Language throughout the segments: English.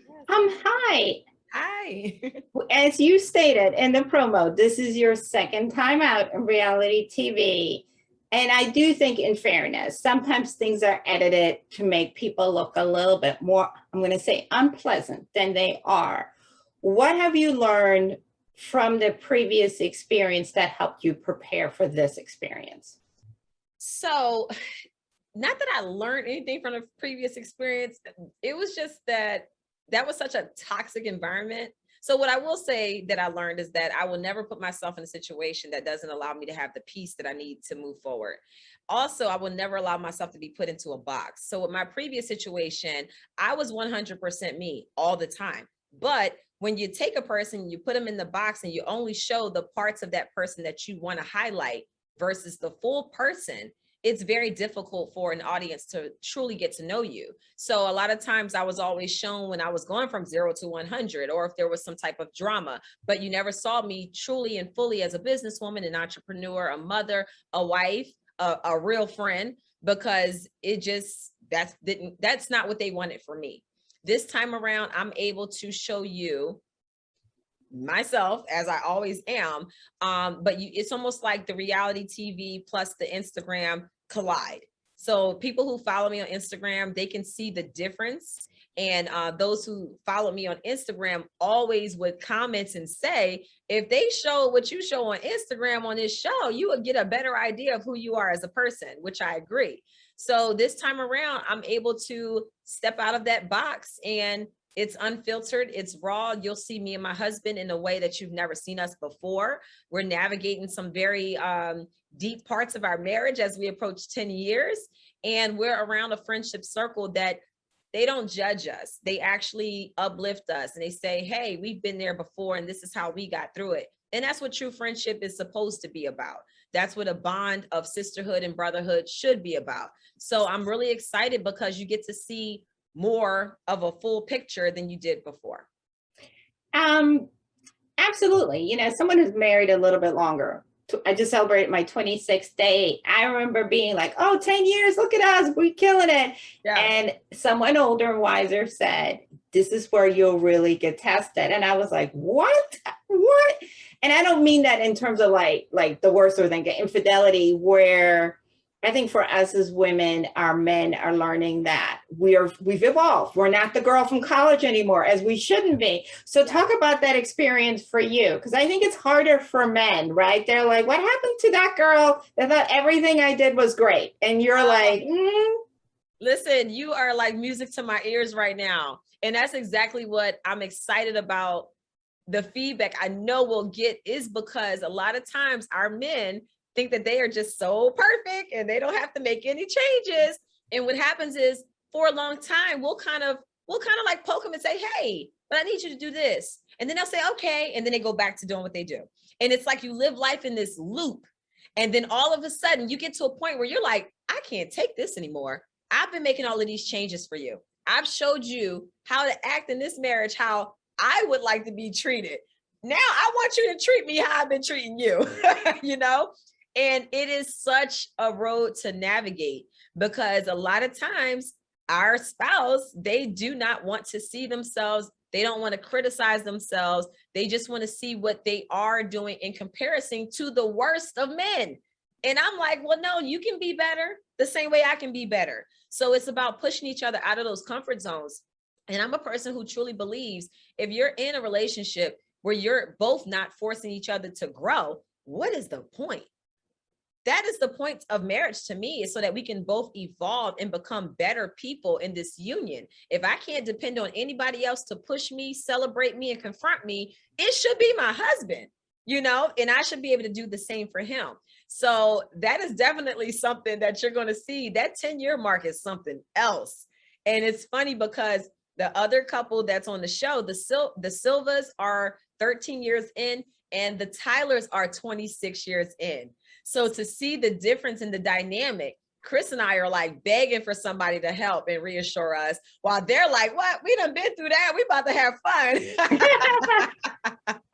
Yes. Hi. Hi. As you stated in the promo, this is your second time out in reality TV. And I do think, in fairness, sometimes things are edited to make people look a little bit more, I'm going to say, unpleasant than they are. What have you learned from the previous experience that helped you prepare for this experience? So, not that I learned anything from the previous experience, it was just that was such a toxic environment. So, what I will say that I learned is that I will never put myself in a situation that doesn't allow me to have the peace that I need to move forward. Also, I will never allow myself to be put into a box. So, with my previous situation, I was 100% me all the time. But when you take a person, you put them in the box and you only show the parts of that person that you want to highlight versus the full person, it's very difficult for an audience to truly get to know you. So a lot of times I was always shown when I was going from 0 to 100, or if there was some type of drama, but you never saw me truly and fully as a businesswoman, an entrepreneur, a mother, a wife, a real friend, because it just, that's not what they wanted for me. This time around, I'm able to show you myself as I always am. But it's almost like the reality TV plus the Instagram collide. So people who follow me on Instagram, they can see the difference. And those who follow me on Instagram always would comment and say, if they show what you show on Instagram on this show, you would get a better idea of who you are as a person, which I agree. So this time around, I'm able to step out of that box, and it's unfiltered, it's raw. You'll see me and my husband in a way that you've never seen us before. We're navigating some very deep parts of our marriage as we approach 10 years. And we're around a friendship circle that they don't judge us. They actually uplift us and they say, hey, we've been there before and this is how we got through it. And that's what true friendship is supposed to be about. That's what a bond of sisterhood and brotherhood should be about. So I'm really excited because you get to see more of a full picture than you did before. Um, Absolutely. Someone who's married a little bit longer. I just celebrated my 26th day. I remember being like, oh, 10 years, look at us, we're killing it. Yeah. And someone older and wiser said, this is where you'll really get tested. And I was like, what? What? And I don't mean that in terms of like the worst sort of thing, infidelity, where I think for us as women, our men are learning that we've evolved. We're not the girl from college anymore, as we shouldn't be. So talk about that experience for you, because I think it's harder for men, right? They're like, what happened to that girl that thought everything I did was great? And you're like, Listen, you are like music to my ears right now. And that's exactly what I'm excited about. The feedback I know we'll get is because a lot of times our men think that they are just so perfect and they don't have to make any changes. And what happens is, for a long time, we'll kind of like poke them and say, hey, but I need you to do this. And then they'll say, okay. And then they go back to doing what they do. And it's like you live life in this loop. And then all of a sudden you get to a point where you're like, I can't take this anymore. I've been making all of these changes for you. I've showed you how to act in this marriage, how I would like to be treated. Now I want you to treat me how I've been treating you, you know? And it is such a road to navigate, because a lot of times our spouse, they do not want to see themselves. They don't want to criticize themselves. They just want to see what they are doing in comparison to the worst of men. And I'm like, well, no, you can be better the same way I can be better. So it's about pushing each other out of those comfort zones. And I'm a person who truly believes if you're in a relationship where you're both not forcing each other to grow, what is the point? That is the point of marriage to me, is so that we can both evolve and become better people in this union. If I can't depend on anybody else to push me, celebrate me, and confront me, it should be my husband, you know, and I should be able to do the same for him. So that is definitely something that you're going to see. That 10-year mark is something else. And it's funny because the other couple that's on the show, the Silvas are 13 years in, and the Tylers are 26 years in. So to see the difference in the dynamic, Chris and I are like begging for somebody to help and reassure us, while they're like, what? We done been through that. We about to have fun.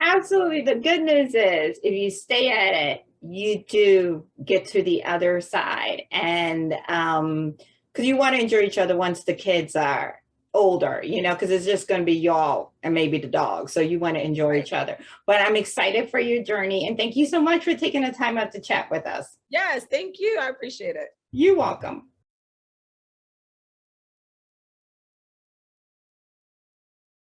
Absolutely. The good news is, if you stay at it, you do get to the other side. And because you want to enjoy each other once the kids are older, you know, because it's just going to be y'all and maybe the dog. So you want to enjoy each other. But I'm excited for your journey. And thank you so much for taking the time out to chat with us. Yes, thank you. I appreciate it. You're welcome.